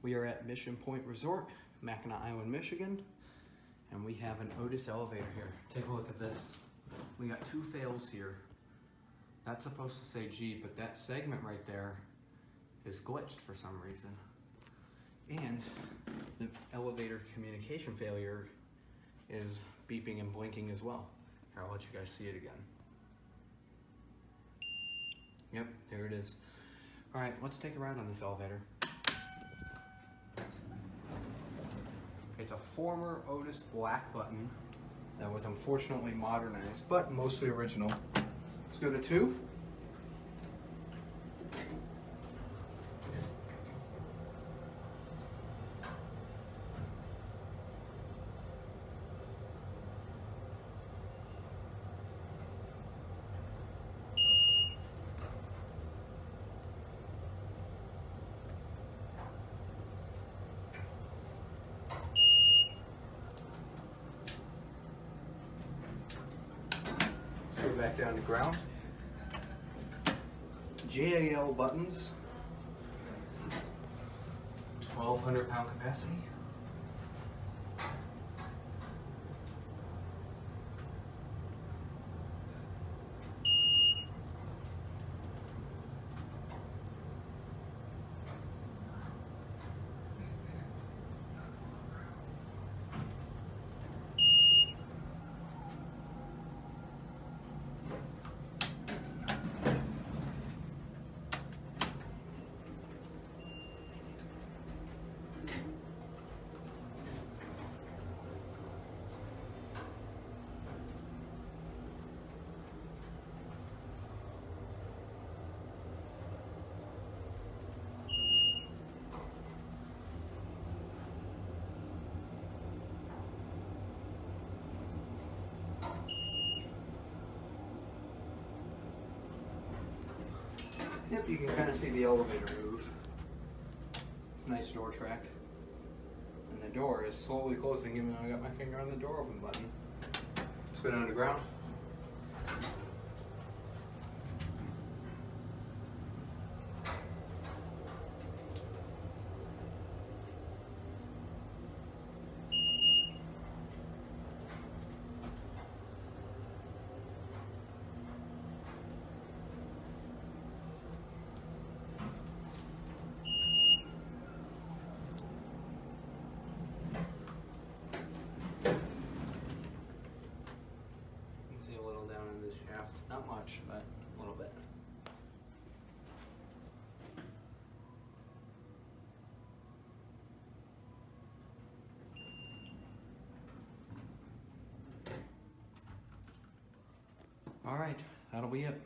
We are at Mission Point Resort, Mackinac Island, Michigan, and we have an Otis elevator here. Take a look at this. We got two fails here. That's supposed to say G, but that segment right there is glitched for some reason. And the elevator communication failure is beeping and blinking as well. Here, I'll let you guys see it again. Yep, there it is. All right, let's take a ride on this elevator. It's a former Otis black button that was unfortunately modernized, but mostly original. Let's go to 2. Let's go back down to ground. GAL buttons, 1,200 pound capacity. Yep, you can kind of see the elevator move. It's a nice door track. And the door is slowly closing even though I got my finger on the door open button. Let's go down to ground. Shaft. Not much, but a little bit. All right, that'll be it.